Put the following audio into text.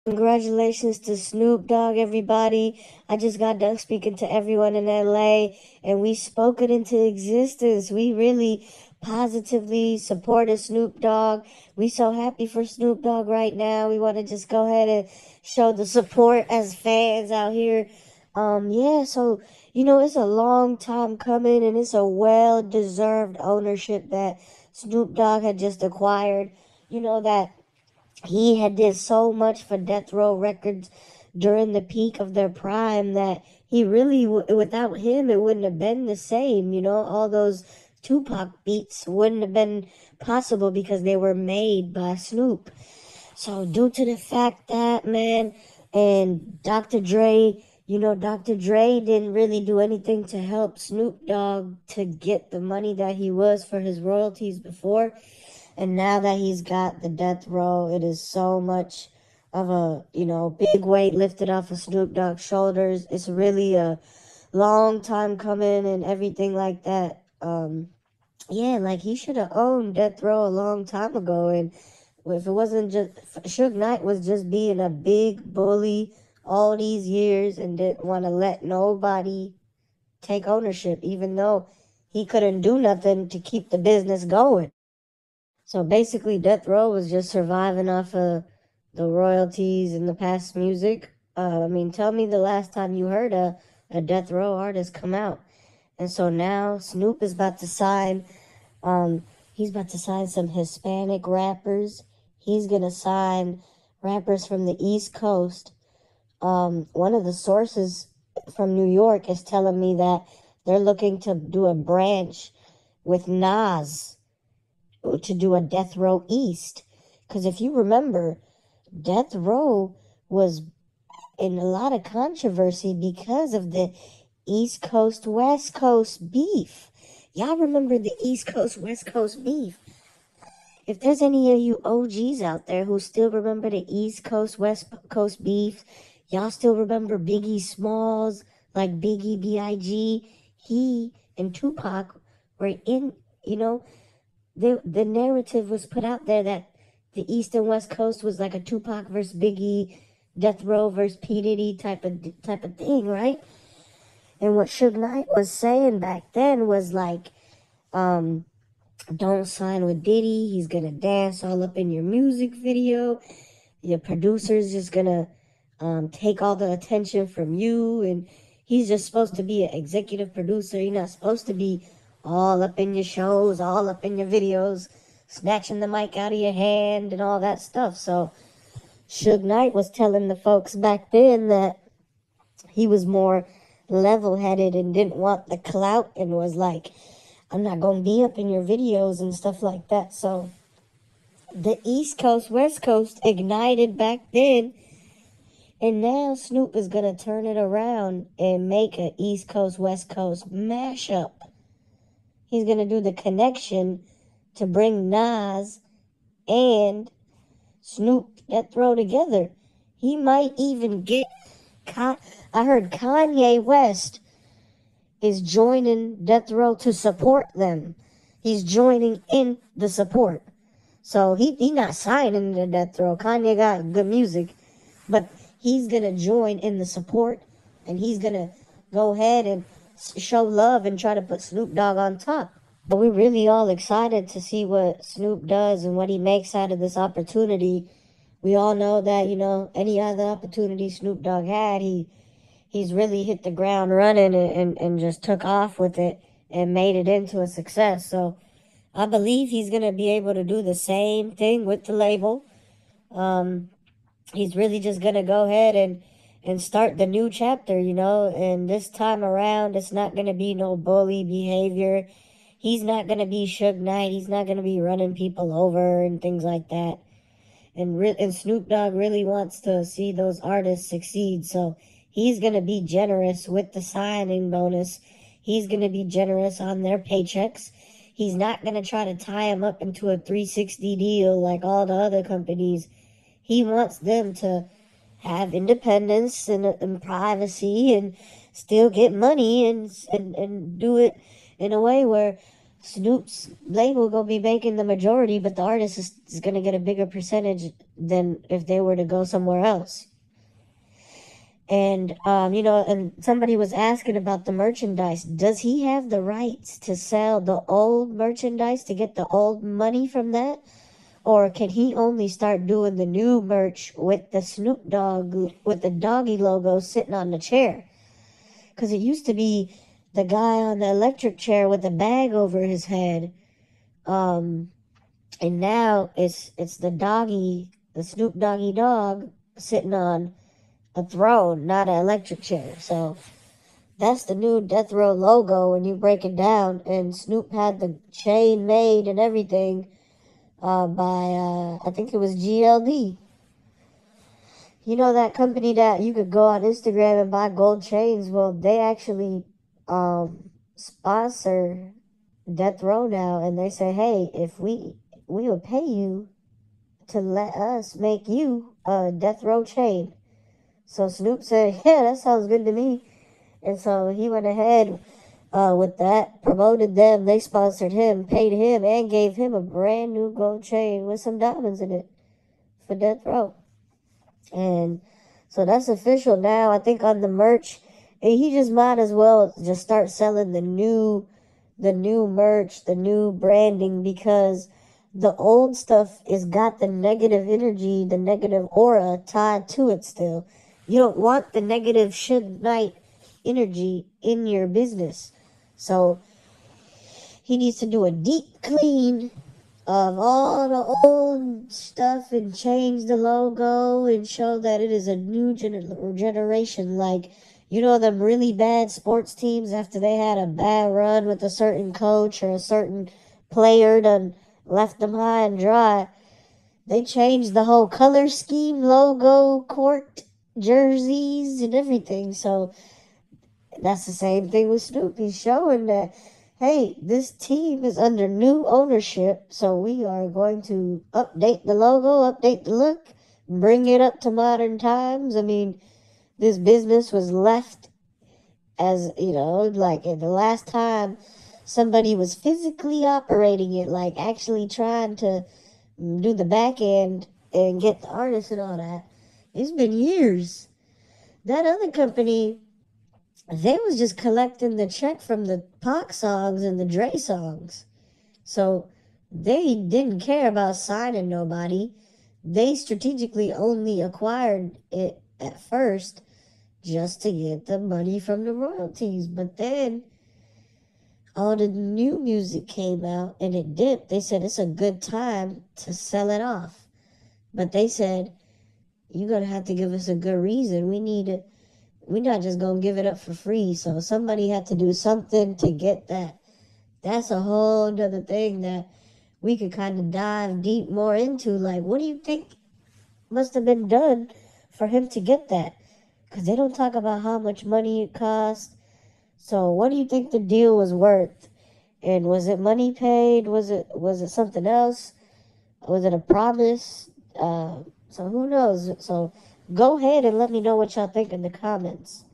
Congratulations to Snoop Dogg, everybody. I just got done speaking to everyone in LA and we spoke it into existence. We really positively supported Snoop Dogg. We so happy for Snoop Dogg right now. We want to just go ahead and show the support as fans out here. Yeah, so it's a long time coming and it's a well-deserved ownership that Snoop Dogg had just acquired. That he had did so much for Death Row Records during the peak of their prime that he really, without him, it wouldn't have been the same. All those Tupac beats wouldn't have been possible because they were made by Snoop. So due to the fact that, man, and Dr. Dre, Dr. Dre didn't really do anything to help Snoop Dogg to get the money that he was for his royalties before. And now that he's got the death row, it is so much of a, big weight lifted off of Snoop Dogg's shoulders. It's really a long time coming and everything like that. Yeah, like he should have owned death row a long time ago. And if it wasn't just, Suge Knight was just being a big bully all these years and didn't want to let nobody take ownership, even though he couldn't do nothing to keep the business going. So basically, Death Row was just surviving off of the royalties and the past music. Tell me the last time you heard a Death Row artist come out. And so now Snoop is about to sign, he's about to sign some Hispanic rappers. He's going to sign rappers from the East Coast. One of the sources from New York is telling me that they're looking to do a branch with Nas to do a Death Row East. Because if you remember, Death Row was in a lot of controversy because of the East Coast West Coast beef. Y'all remember the East Coast West Coast beef? If there's any of you OGs out there who still remember the East Coast West Coast beef, y'all still remember Biggie Smalls, like Biggie B.I.G. He and Tupac were in, the narrative was put out there that the East and West Coast was like a Tupac versus Biggie, Death Row versus P Diddy type of thing, right? And what Suge Knight was saying back then was like, don't sign with Diddy. He's gonna dance all up in your music video. Your producer's just gonna take all the attention from you, and he's just supposed to be an executive producer. You're not supposed to be all up in your shows, all up in your videos, snatching the mic out of your hand and all that stuff. So Suge Knight was telling the folks back then that he was more level-headed and didn't want the clout and was like, I'm not going to be up in your videos and stuff like that. So the East Coast, West Coast ignited back then. And now Snoop is going to turn it around and make a East Coast, West Coast mashup. He's going to do the connection to bring Nas and Snoop Death Row together. He might even get... I heard Kanye West is joining Death Row to support them. He's joining in the support. So he not signing to Death Row. Kanye got good music, but he's going to join in the support, and he's going to go ahead and show love and try to put Snoop Dogg on top. But we're really all excited to see what Snoop does and what he makes out of this opportunity. We all know that, any other opportunity Snoop Dogg had, he's really hit the ground running and just took off with it and made it into a success. So I believe he's going to be able to do the same thing with the label. He's really just going to go ahead and start the new chapter, and this time around, it's not going to be no bully behavior. He's not going to be Suge Knight. He's not going to be running people over and things like that. And Snoop Dogg really wants to see those artists succeed, so he's going to be generous with the signing bonus. He's going to be generous on their paychecks. He's not going to try to tie them up into a 360 deal like all the other companies. He wants them to have independence and privacy and still get money and do it in a way where Snoop's label gonna be making the majority, but the artist is gonna get a bigger percentage than if they were to go somewhere else. And and somebody was asking about the merchandise. Does he have the rights to sell the old merchandise to get the old money from that? Or can he only start doing the new merch with the Snoop Dogg, with the doggy logo sitting on the chair? Because it used to be the guy on the electric chair with the bag over his head. Um, and now it's the Snoop Doggy Dog sitting on a throne, not an electric chair. So that's the new Death Row logo when you break it down. And Snoop had the chain made and everything by, I think it was GLD. You know that company that you could go on Instagram and buy gold chains? Well, they actually sponsor Death Row now. And they say, hey, if we will pay you to let us make you a Death Row chain. So Snoop said, yeah, that sounds good to me. And so he went ahead with that, promoted them, they sponsored him, paid him, and gave him a brand new gold chain with some diamonds in it for Death Row. And so that's official now. I think on the merch, and he just might as well just start selling the new merch, the new branding, because the old stuff is got the negative energy, the negative aura tied to it still. You don't want the negative Suge Knight energy in your business. So he needs to do a deep clean of all the old stuff and change the logo and show that it is a new generation. Like, them really bad sports teams after they had a bad run with a certain coach or a certain player done left them high and dry. They changed the whole color scheme, logo, court, jerseys, and everything. So that's the same thing with Snoop. He's showing that, hey, this team is under new ownership, so we are going to update the logo, update the look, bring it up to modern times. I mean, this business was left as, like the last time somebody was physically operating it, like actually trying to do the back end and get the artists and all that. It's been years. That other company, they was just collecting the check from the Pac songs and the Dre songs. So they didn't care about signing nobody. They strategically only acquired it at first just to get the money from the royalties. But then all the new music came out and it dipped. They said it's a good time to sell it off. But they said, you're going to have to give us a good reason. We're not just going to give it up for free. So somebody had to do something to get that. That's a whole other thing that we could kind of dive deep more into. Like, what do you think must have been done for him to get that? Because they don't talk about how much money it cost. So what do you think the deal was worth? And was it money paid? Was it something else? Was it a promise? So who knows? So go ahead and let me know what y'all think in the comments.